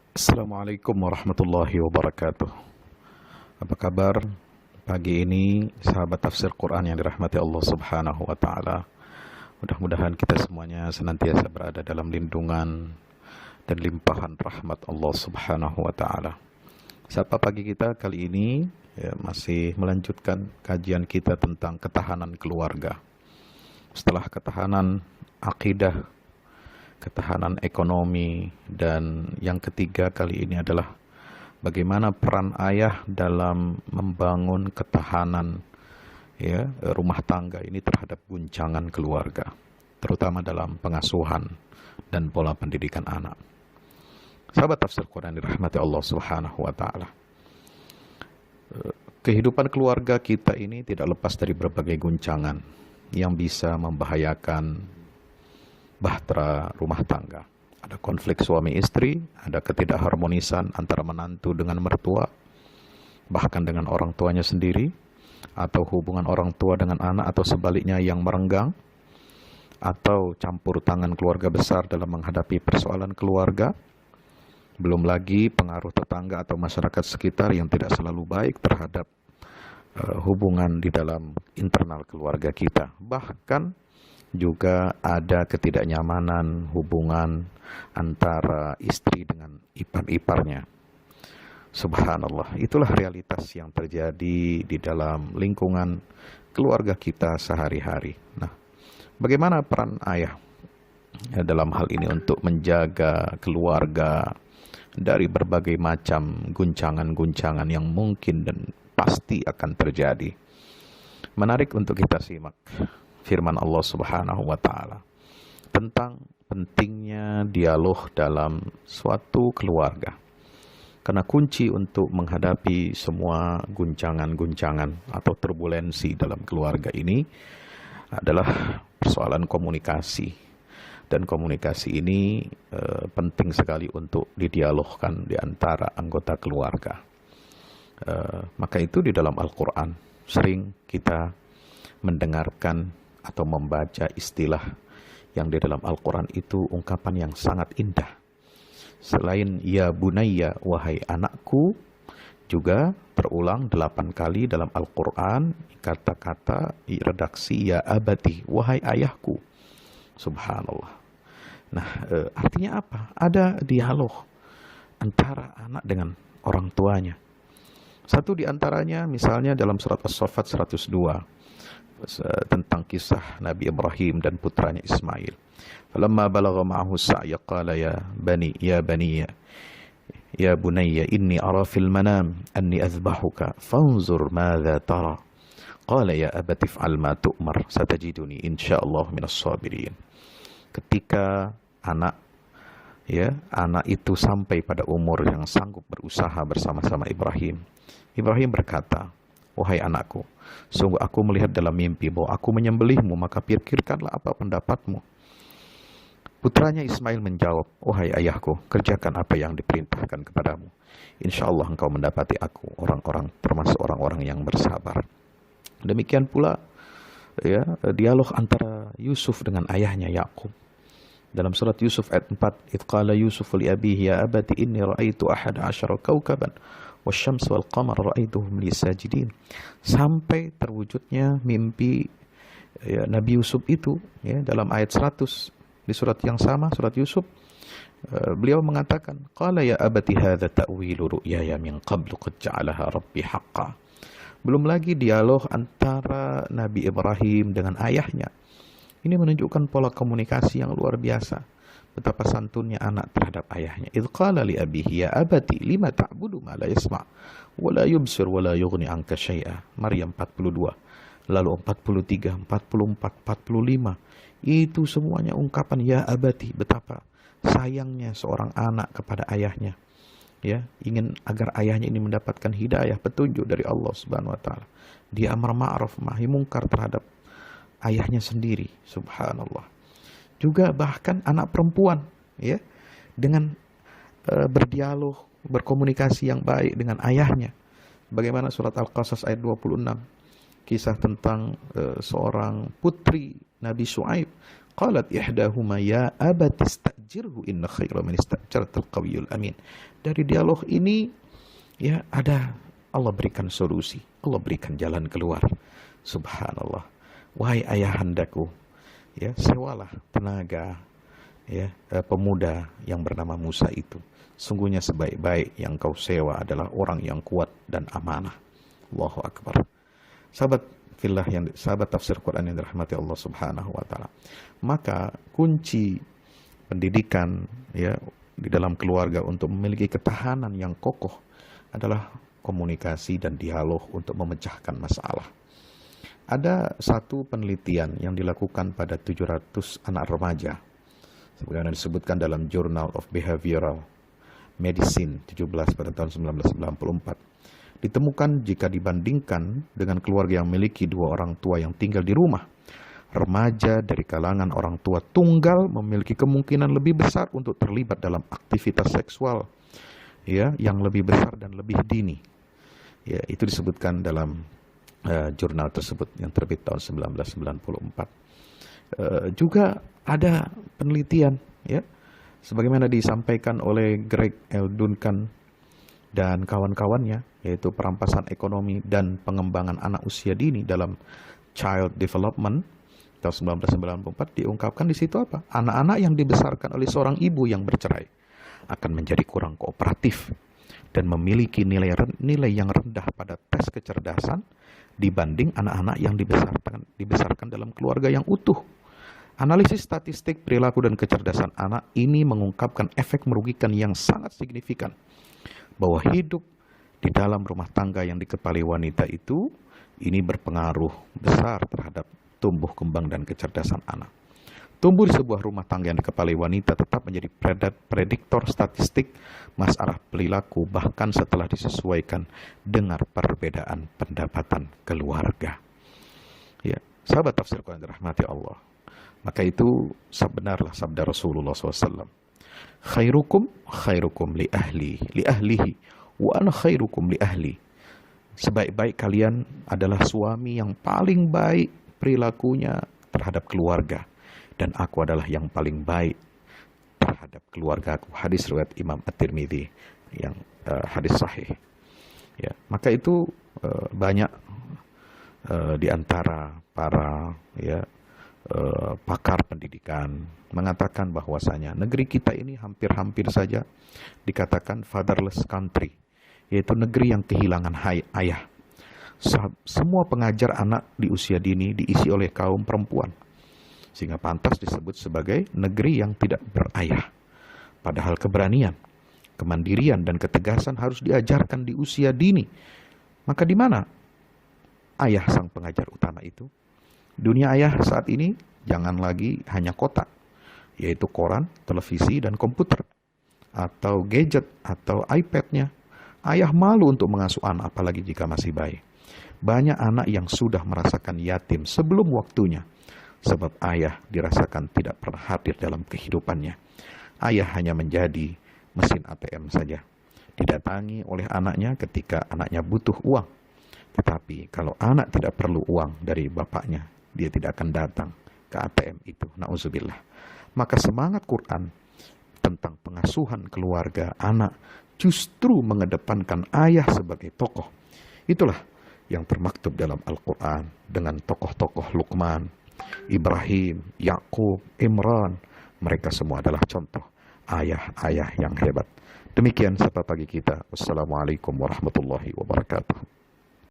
Assalamualaikum warahmatullahi wabarakatuh. Apa kabar pagi ini, sahabat tafsir Quran yang dirahmati Allah Subhanahu wa Ta'ala? Mudah-mudahan kita semuanya senantiasa berada dalam lindungan dan limpahan rahmat Allah Subhanahu wa Ta'ala. Sapa pagi kita kali ini masih melanjutkan kajian kita tentang ketahanan keluarga. Setelah ketahanan akidah, ketahanan ekonomi, dan yang ketiga kali ini adalah bagaimana peran ayah dalam membangun ketahanan rumah tangga ini terhadap guncangan keluarga, terutama dalam pengasuhan dan pola pendidikan anak. Sahabat tafsir Quran dirahmati Allah Subhanahu wa Ta'ala, kehidupan keluarga kita ini tidak lepas dari berbagai guncangan yang bisa membahayakan bahtera rumah tangga. Ada konflik suami istri, ada ketidakharmonisan antara menantu dengan mertua, bahkan dengan orang tuanya sendiri, atau hubungan orang tua dengan anak atau sebaliknya yang merenggang, atau campur tangan keluarga besar dalam menghadapi persoalan keluarga. Belum lagi pengaruh tetangga atau masyarakat sekitar yang tidak selalu baik terhadap hubungan di dalam internal keluarga kita. Bahkan juga ada ketidaknyamanan hubungan antara istri dengan ipar-iparnya. Subhanallah, itulah realitas yang terjadi di dalam lingkungan keluarga kita sehari-hari. Nah, bagaimana peran ayah dalam hal ini untuk menjaga keluarga dari berbagai macam guncangan-guncangan yang mungkin dan pasti akan terjadi? Menarik untuk kita simak firman Allah Subhanahu wa Ta'ala tentang pentingnya dialog dalam suatu keluarga. Karena kunci untuk menghadapi semua guncangan-guncangan atau turbulensi dalam keluarga ini adalah persoalan komunikasi. Dan komunikasi ini penting sekali untuk didialogkan di antara anggota keluarga. Maka itu di dalam Al-Quran sering kita mendengarkan atau membaca istilah yang di dalam Al-Quran itu ungkapan yang sangat indah. Selain ya bunayya, wahai anakku, juga terulang 8 kali dalam Al-Quran kata-kata redaksi ya abati, wahai ayahku. Subhanallah. Nah, artinya apa? Ada dialog antara anak dengan orang tuanya. Satu di antaranya misalnya dalam surat As-Saffat 102 tentang kisah Nabi Ibrahim dan putranya Ismail. Falamma balagha ma'ahu as-sa'ya qala ya bani ya bunayya inni ara fil manam anni azbahuka fanzur madza tara. Qala ya abati if'al ma tu'mar satajiduni insyaallah minas sabirin. Ketika anak itu sampai pada umur yang sanggup berusaha bersama-sama Ibrahim, Ibrahim berkata, wahai anakku, sungguh aku melihat dalam mimpi bahwa aku menyembelihmu, maka pikirkanlah apa pendapatmu. Putranya Ismail menjawab, wahai ayahku, kerjakan apa yang diperintahkan kepadamu. Insya Allah engkau mendapati aku termasuk orang-orang yang bersabar. Demikian pula dialog antara Yusuf dengan ayahnya Yakub. Dalam surat Yusuf ayat 4, idh qala Yusuf li abihi ya abati inni ra'aitu ahada asyara kawkaban wasyams wal qamar ra'aituhum li sajidin. Sampai terwujudnya mimpi Nabi Yusuf itu dalam ayat 100 di surat yang sama, surat Yusuf. Beliau mengatakan, qala ya abati hadza ta'wilu ru'yaya min qablu qad ja'alaha rabbi haqqan. Belum lagi dialog antara Nabi Ibrahim dengan ayahnya. Ini menunjukkan pola komunikasi yang luar biasa. Betapa santunnya anak terhadap ayahnya. Idh qala li abihi ya abati lima ta'budu ma la yasma' wa la yubsir wa la yughni anka syai'a. Maryam 42. Lalu 43, 44, 45. Itu semuanya ungkapan ya abati. Betapa sayangnya seorang anak kepada ayahnya. Ingin agar ayahnya ini mendapatkan hidayah, petunjuk dari Allah Subhanahu wa Ta'ala. Dia amar ma'ruf nahi munkar terhadap ayahnya sendiri. Subhanallah. Juga bahkan anak perempuan dengan berdialog, berkomunikasi yang baik dengan ayahnya. Bagaimana surat Al-Qasas ayat 26, kisah tentang seorang putri Nabi Shu'aib. Qalat ihdahuma ya abati istajirhu inna khaira man istajartal qawiyul amin. Dari dialog ini ya ada Allah berikan solusi, Allah berikan jalan keluar. Subhanallah. Wahai ayahandaku, ya sewalah tenaga ya pemuda yang bernama Musa itu. Sungguhnya sebaik-baik yang kau sewa adalah orang yang kuat dan amanah. Allahu Akbar. Sahabat fillah sahabat tafsir Quran yang dirahmati Allah Subhanahu wa taala. Maka kunci pendidikan ya di dalam keluarga untuk memiliki ketahanan yang kokoh adalah komunikasi dan dialog untuk memecahkan masalah. Ada satu penelitian yang dilakukan pada 700 anak remaja. Sebagaimana disebutkan dalam Journal of Behavioral Medicine 17 pada tahun 1994. Ditemukan jika dibandingkan dengan keluarga yang memiliki 2 orang tua yang tinggal di rumah, remaja dari kalangan orang tua tunggal memiliki kemungkinan lebih besar untuk terlibat dalam aktivitas seksual ya yang lebih besar dan lebih dini. Ya, itu disebutkan dalam jurnal tersebut yang terbit tahun 1994. Juga ada penelitian ya sebagaimana disampaikan oleh Greg L. Duncan dan kawan-kawannya, yaitu perampasan ekonomi dan pengembangan anak usia dini dalam Child Development tahun 1994, diungkapkan di situ apa? Anak-anak yang dibesarkan oleh seorang ibu yang bercerai akan menjadi kurang kooperatif dan memiliki nilai yang rendah pada tes kecerdasan dibanding anak-anak yang dibesarkan dalam keluarga yang utuh. Analisis statistik perilaku dan kecerdasan anak ini mengungkapkan efek merugikan yang sangat signifikan bahwa hidup di dalam rumah tangga yang dikepalai wanita itu ini berpengaruh besar terhadap tumbuh kembang dan kecerdasan anak. Tumbuh di sebuah rumah tangga yang dikepalai wanita tetap menjadi prediktor statistik masalah perilaku bahkan setelah disesuaikan dengan perbedaan pendapatan keluarga. Ya, sahabat tafsir Quran dirahmati Allah. Maka itu benarlah sabda Rasulullah SAW. Khairukum li ahlihi wa ana khairukum li ahli. Sebaik-baik kalian adalah suami yang paling baik perilakunya terhadap keluarga dan aku adalah yang paling baik terhadap keluarga aku. Hadis riwayat Imam At-Tirmidzi yang hadis sahih. Ya, maka itu banyak di antara para pakar pendidikan mengatakan bahwasanya negeri kita ini hampir-hampir saja dikatakan fatherless country, yaitu negeri yang kehilangan ayah. Semua pengajar anak di usia dini diisi oleh kaum perempuan, sehingga pantas disebut sebagai negeri yang tidak berayah. Padahal keberanian, kemandirian, dan ketegasan harus diajarkan di usia dini. Maka di mana ayah sang pengajar utama itu? Dunia ayah saat ini jangan lagi hanya kotak, yaitu koran, televisi, dan komputer, atau gadget, atau iPad-nya. Ayah malu untuk mengasuh anak, apalagi jika masih bayi. Banyak anak yang sudah merasakan yatim sebelum waktunya, sebab ayah dirasakan tidak pernah hadir dalam kehidupannya. Ayah hanya menjadi mesin ATM saja, didatangi oleh anaknya ketika anaknya butuh uang. Tetapi kalau anak tidak perlu uang dari bapaknya, dia tidak akan datang ke ATM itu. Na'udzubillah. Maka semangat Quran tentang pengasuhan keluarga anak justru mengedepankan ayah sebagai tokoh. Itulah yang termaktub dalam Al-Quran dengan tokoh-tokoh Luqman, Ibrahim, Yakub, Imran. Mereka semua adalah contoh ayah-ayah yang hebat. Demikian sapa pagi kita. Wassalamualaikum warahmatullahi wabarakatuh.